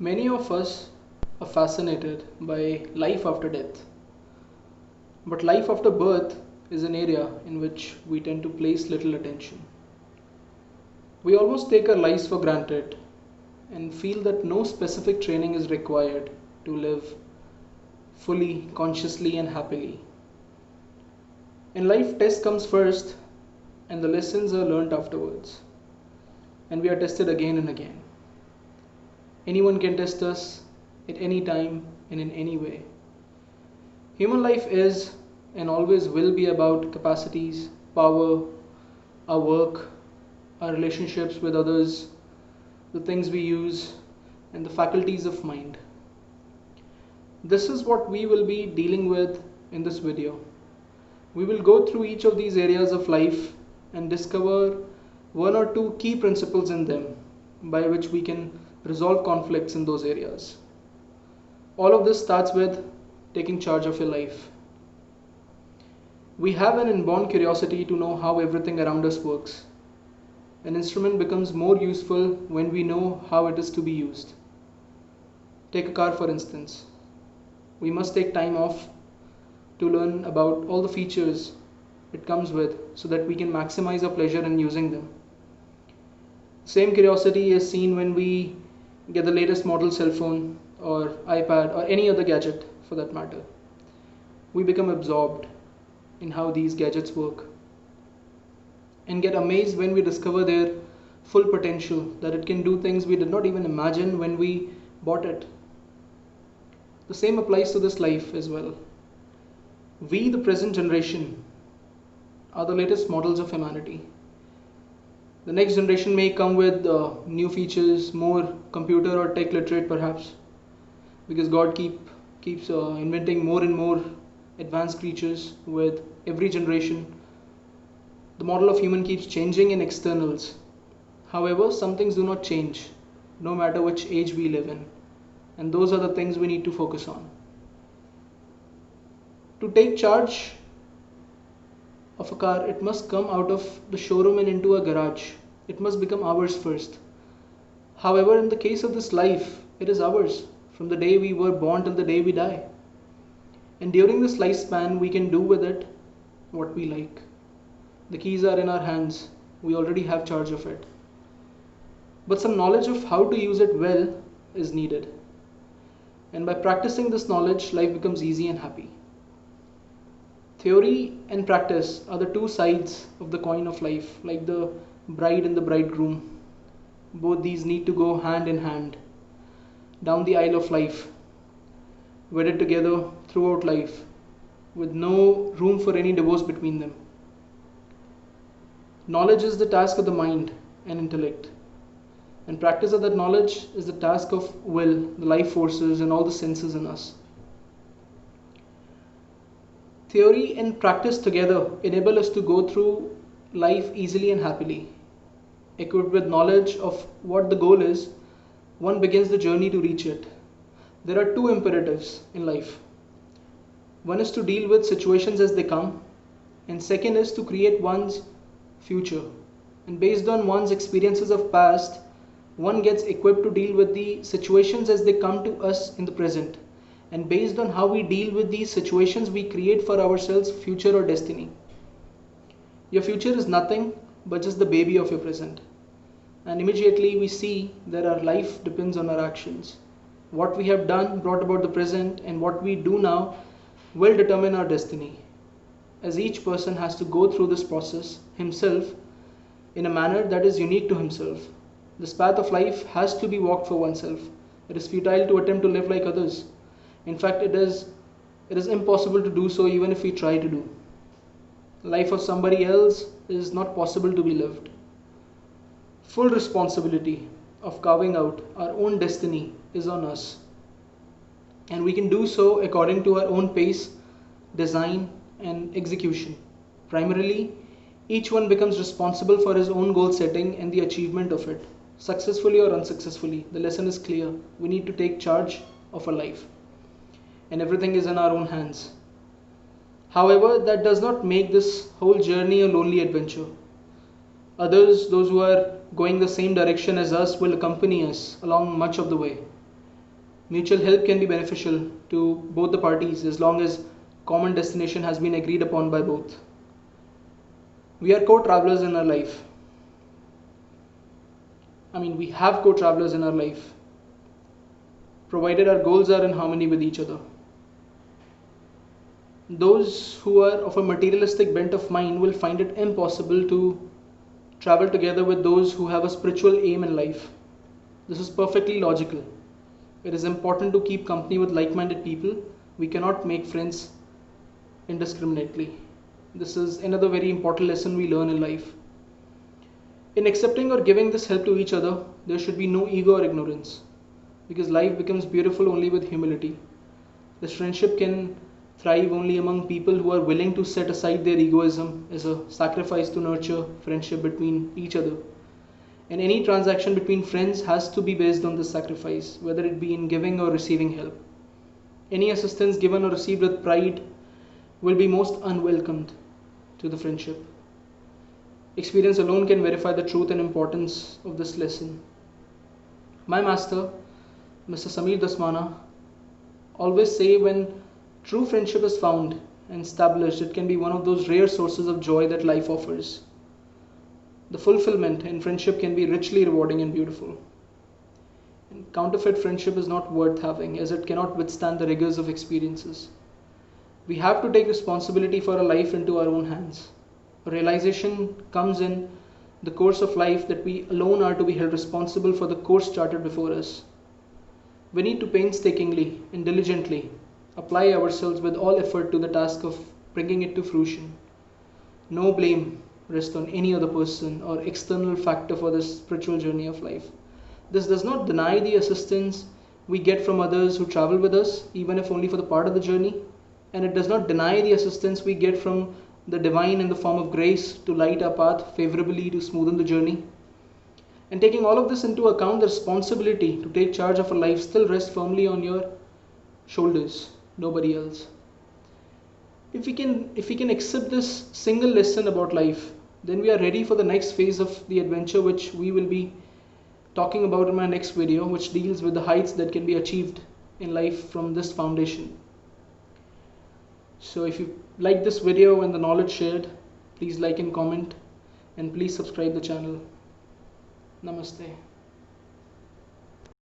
Many of us are fascinated by life after death, but life after birth is an area in which we tend to place little attention. We almost take our lives for granted and feel that no specific training is required to live fully, consciously, and happily. In life, test comes first, and the lessons are learnt afterwards, and we are tested again and again. Anyone can test us at any time and in any way. Human life is and always will be about capacities, power, our work, our relationships with others, the things we use, and the faculties of mind. This is what we will be dealing with in this video. We will go through each of these areas of life and discover one or two key principles in them by which we can resolve conflicts in those areas. All of this starts with taking charge of your life. We have an inborn curiosity to know how everything around us works. An instrument becomes more useful when we know how it is to be used. Take a car for instance. We must take time off to learn about all the features it comes with so that we can maximize our pleasure in using them. Same curiosity is seen when we get the latest model cell phone or iPad or any other gadget for that matter. We become absorbed in how these gadgets work and get amazed when we discover their full potential, that it can do things we did not even imagine when we bought it. The same applies to this life as well. We, the present generation, are the latest models of humanity. The next generation may come with new features, more computer or tech literate perhaps, because God keeps inventing more and more advanced creatures with every generation. The model of human keeps changing in externals. However, some things do not change, no matter which age we live in. And those are the things we need to focus on. To take charge of a car, it must come out of the showroom and into a garage. It must become ours first. However, in the case of this life, it is ours from the day we were born till the day we die. And during this lifespan, we can do with it what we like. The keys are in our hands. We already have charge of it. But some knowledge of how to use it well is needed. And by practicing this knowledge, life becomes easy and happy. Theory and practice are the two sides of the coin of life, like the bride and the bridegroom. Both these need to go hand in hand down the aisle of life, wedded together throughout life, with no room for any divorce between them. Knowledge is the task of the mind and intellect, and practice of that knowledge is the task of will, the life forces, and all the senses in us. Theory and practice together enable us to go through life easily and happily. Equipped with knowledge of what the goal is, one begins the journey to reach it. There are two imperatives in life. One is to deal with situations as they come, and second is to create one's future. And based on one's experiences of past, one gets equipped to deal with the situations as they come to us in the present. And based on how we deal with these situations, we create for ourselves future or destiny. Your future is nothing but just the baby of your present. And immediately we see that our life depends on our actions. What we have done brought about the present, and what we do now will determine our destiny. As each person has to go through this process himself in a manner that is unique to himself. This path of life has to be walked for oneself. It is futile to attempt to live like others. In fact, it is impossible to do so even if we try to do. The life of somebody else is not possible to be lived. Full responsibility of carving out our own destiny is on us. And we can do so according to our own pace, design, and execution. Primarily, each one becomes responsible for his own goal setting and the achievement of it. Successfully or unsuccessfully, the lesson is clear. We need to take charge of our life. And everything is in our own hands. However, that does not make this whole journey a lonely adventure. Others, those who are going the same direction as us, will accompany us along much of the way. Mutual help can be beneficial to both the parties as long as common destination has been agreed upon by both. We are co-travelers in our life. We have co-travelers in our life, provided our goals are in harmony with each other. Those who are of a materialistic bent of mind will find it impossible to travel together with those who have a spiritual aim in life. This is perfectly logical. It is important to keep company with like-minded people. We cannot make friends indiscriminately. This is another very important lesson we learn in life. In accepting or giving this help to each other, there should be no ego or ignorance, because life becomes beautiful only with humility. This friendship can thrive only among people who are willing to set aside their egoism as a sacrifice to nurture friendship between each other. And any transaction between friends has to be based on this sacrifice, whether it be in giving or receiving help. Any assistance given or received with pride will be most unwelcomed to the friendship. Experience alone can verify the truth and importance of this lesson. My master, Mr. Samir Dasmana, always say when true friendship is found and established, it can be one of those rare sources of joy that life offers. The fulfillment in friendship can be richly rewarding and beautiful. And counterfeit friendship is not worth having, as it cannot withstand the rigors of experiences. We have to take responsibility for our life into our own hands. A realization comes in the course of life that we alone are to be held responsible for the course charted before us. We need to painstakingly and diligently apply ourselves with all effort to the task of bringing it to fruition. No blame rests on any other person or external factor for this spiritual journey of life. This does not deny the assistance we get from others who travel with us, even if only for the part of the journey, and it does not deny the assistance we get from the divine in the form of grace to light our path favorably to smoothen the journey. And taking all of this into account, the responsibility to take charge of a life still rests firmly on your shoulders, nobody else. If we can accept this single lesson about life, then we are ready for the next phase of the adventure, which we will be talking about in my next video, which deals with the heights that can be achieved in life from this foundation. So if you like this video and the knowledge shared, please like and comment, and please subscribe the channel. Namaste.